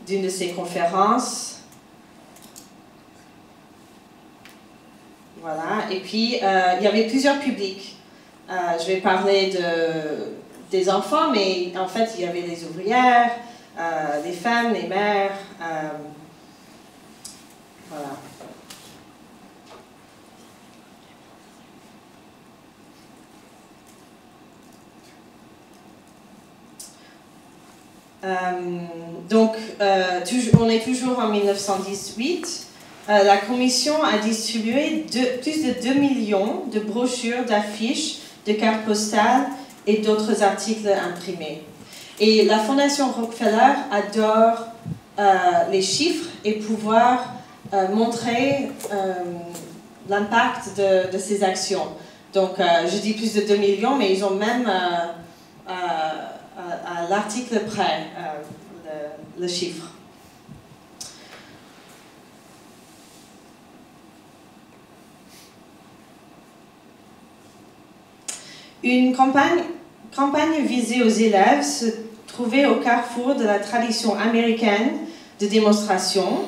d'une de ces conférences. Voilà, et puis il y avait plusieurs publics. Je vais parler des enfants, mais en fait il y avait les ouvrières, les femmes, les mères. Voilà. Donc, on est toujours en 1918. La commission a distribué plus de 2 millions de brochures, d'affiches, de cartes postales et d'autres articles imprimés. Et la Fondation Rockefeller adore les chiffres et pouvoir montrer l'impact de ces actions. Donc, je dis plus de 2 millions, mais ils ont même à l'article près le chiffre. Une campagne visée aux élèves se trouvait au carrefour de la tradition américaine de démonstration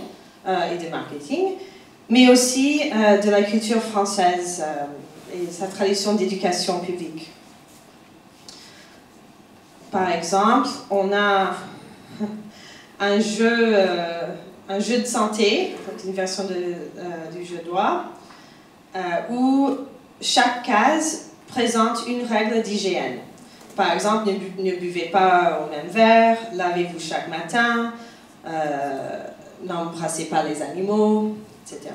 et de marketing, mais aussi de la culture française et sa tradition d'éducation publique. Par exemple, on a un jeu de santé, une version du jeu d'oie, où chaque case présente une règle d'hygiène. Par exemple, ne buvez pas au même verre, lavez-vous chaque matin, n'embrassez pas les animaux, etc.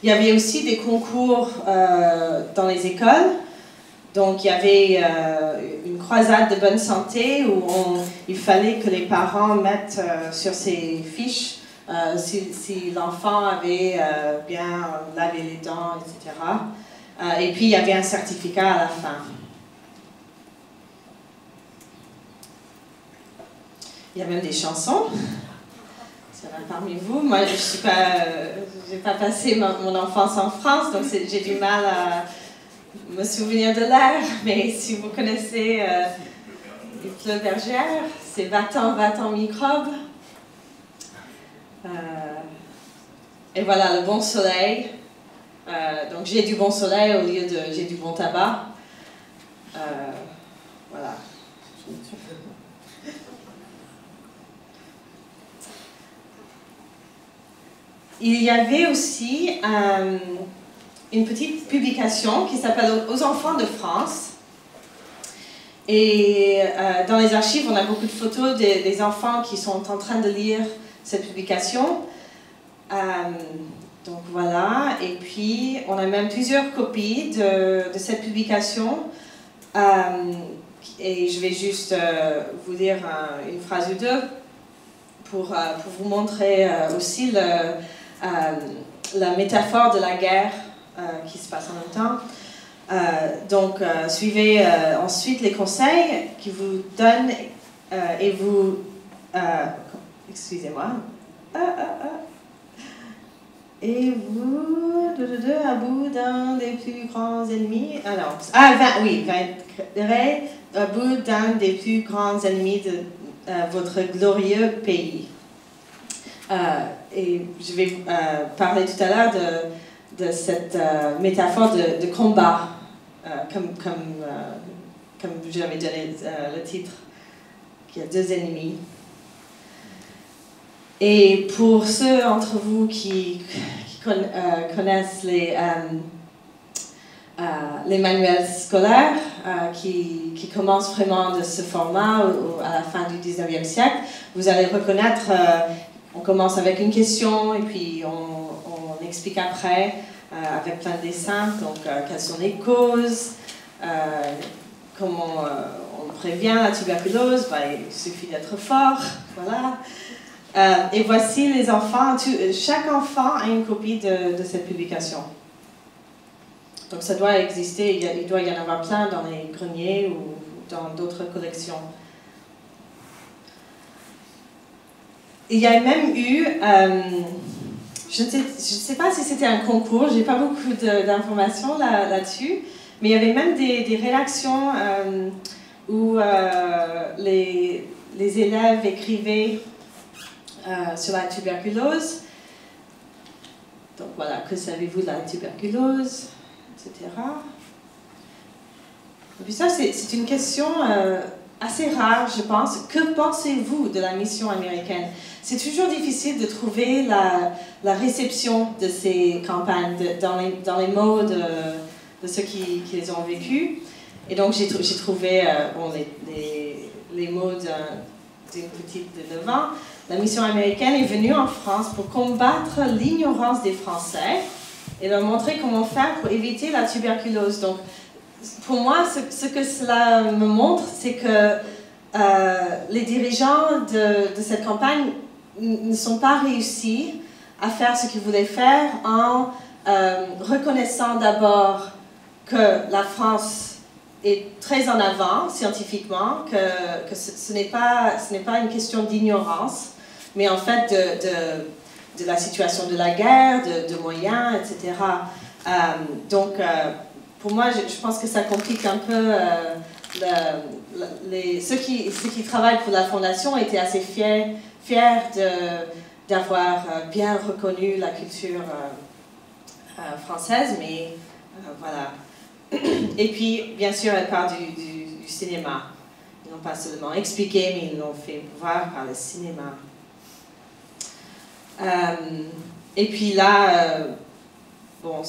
Il y avait aussi des concours dans les écoles. Donc, il y avait une croisade de bonne santé où il fallait que les parents mettent sur ces fiches si l'enfant avait bien lavé les dents, etc. Et puis, il y avait un certificat à la fin. Il y a même des chansons. Il y en a parmi vous. Moi, je n'ai pas passé mon enfance en France, donc j'ai du mal à me souvenir de l'air, mais si vous connaissez les fleurs bergères, c'est va-t'en microbe. Et voilà, le bon soleil. Donc j'ai du bon soleil au lieu de j'ai du bon tabac. Voilà. Il y avait aussi une petite publication qui s'appelle Aux enfants de France. Et dans les archives, on a beaucoup de photos des enfants qui sont en train de lire cette publication. Donc voilà, et puis on a même plusieurs copies de cette publication. Et je vais juste vous lire une phrase ou deux pour vous montrer aussi la métaphore de la guerre qui se passe en même temps. Donc, suivez ensuite les conseils qui vous donnent et vous... excusez-moi. Et vous, à bout d'un des plus grands ennemis... vaincrez à bout d'un des plus grands ennemis de votre glorieux pays. Et je vais parler tout à l'heure de cette métaphore de combat, comme j'avais donné le titre, qu'il y a deux ennemis. Et pour ceux d'entre vous qui connaissent les manuels scolaires qui commencent vraiment de ce format à la fin du 19e siècle, vous allez reconnaître, on commence avec une question et puis on explique après avec plein de dessins, donc quelles sont les causes, comment on prévient la tuberculose, il suffit d'être fort, voilà. Et voici les enfants, chaque enfant a une copie de cette publication. Donc ça doit exister, il doit y en avoir plein dans les greniers ou dans d'autres collections. Il y a même eu, je ne sais pas si c'était un concours, j'ai pas beaucoup d'informations là-dessus, mais il y avait même des rédactions où les élèves écrivaient sur la tuberculose. Donc voilà, que savez-vous de la tuberculose, etc. Et puis ça, c'est une question assez rare, je pense. Que pensez-vous de la mission américaine? C'est toujours difficile de trouver la réception de ces campagnes dans les mots de ceux qui les ont vécues. Et donc j'ai trouvé les mots d'une petite de 9 ans. La mission américaine est venue en France pour combattre l'ignorance des Français et leur montrer comment faire pour éviter la tuberculose. Donc, pour moi, ce que cela me montre, c'est que les dirigeants de cette campagne ne sont pas réussis à faire ce qu'ils voulaient faire en reconnaissant d'abord que la France est très en avant scientifiquement, que ce n'est pas une question d'ignorance, mais en fait de la situation de la guerre, de moyens, etc. Donc, pour moi, je pense que ça complique un peu. Ceux qui travaillent pour la Fondation étaient assez fiers d'avoir bien reconnu la culture française, mais voilà. Et puis, bien sûr, elle parle du cinéma. Ils n'ont pas seulement expliqué, mais ils l'ont fait voir par le cinéma. Et puis là, bon, tous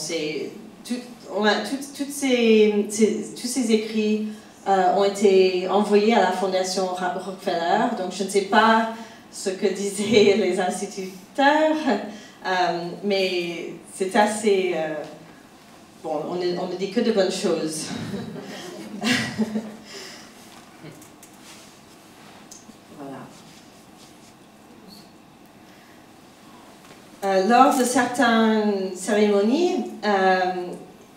ces écrits ont été envoyés à la Fondation Rockefeller. Donc, je ne sais pas ce que disaient les instituteurs, mais c'est assez... bon, on ne dit que de bonnes choses. Lors de certaines cérémonies,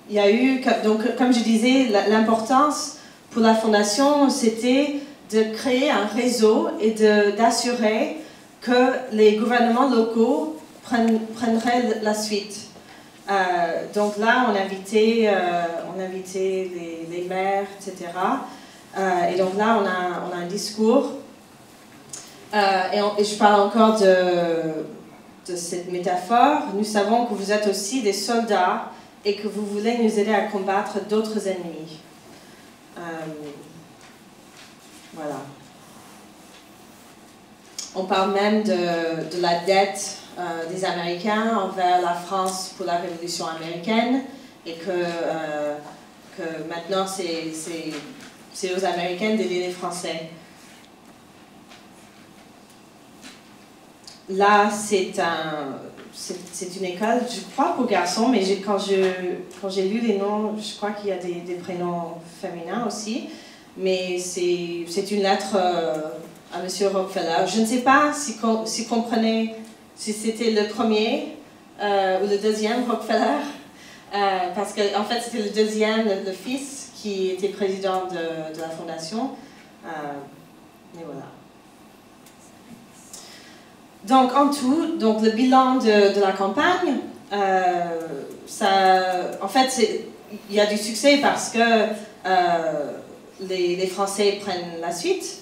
il y a eu, donc, comme je disais, l'importance pour la Fondation, c'était de créer un réseau et d'assurer que les gouvernements locaux prendraient la suite. Donc là, on invitait les maires, etc. Et donc là, on a un discours. Et je parle encore de cette métaphore. Nous savons que vous êtes aussi des soldats et que vous voulez nous aider à combattre d'autres ennemis. Voilà. On parle même de la dette des Américains envers la France pour la Révolution américaine et que maintenant c'est aux Américains d'aider les Français. Là, c'est une école, je crois, pour garçons, mais quand j'ai lu les noms, je crois qu'il y a des prénoms féminins aussi. Mais c'est une lettre à M. Rockefeller. Je ne sais pas si comprenez si c'était le premier ou le deuxième Rockefeller, parce qu'en fait, c'était le deuxième, le fils, qui était président de la fondation. Mais voilà. Donc, en tout, donc, le bilan de la campagne, en fait, il y a du succès parce que les Français prennent la suite.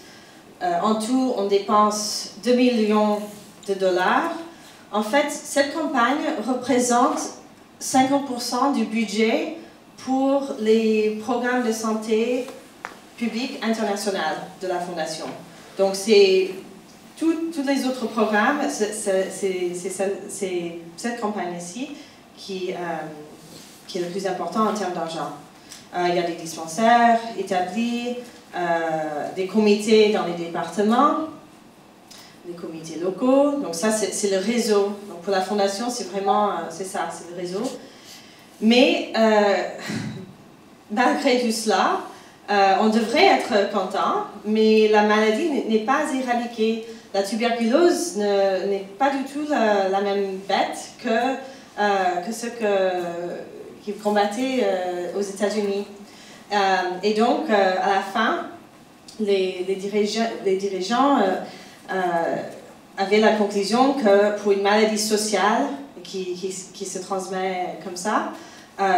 En tout, on dépense 2 millions de dollars. En fait, cette campagne représente 50% du budget pour les programmes de santé publique internationale de la Fondation. Donc, c'est tous les autres programmes, c'est cette campagne-ci qui est le plus important en termes d'argent. Il y a des dispensaires établis, des comités dans les départements, des comités locaux. Donc ça, c'est le réseau. Donc pour la Fondation, c'est vraiment, c'est ça, c'est le réseau. Mais malgré tout cela, on devrait être content, mais la maladie n'est pas éradiquée. La tuberculose n'est pas du tout la même bête que ce qu'ils combattaient aux États-Unis. Et donc, à la fin, les dirigeants avaient la conclusion que pour une maladie sociale qui se transmet comme ça,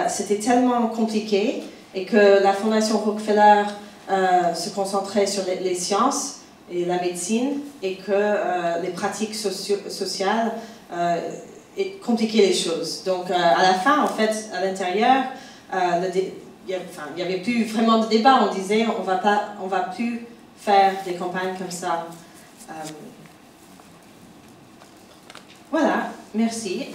c'était tellement compliqué et que la Fondation Rockefeller se concentrait sur les sciences et la médecine, et que les pratiques sociales compliquaient les choses. Donc, à la fin, en fait, à l'intérieur, il n'y avait plus vraiment de débat. On disait, on va plus faire des campagnes comme ça. Voilà, merci.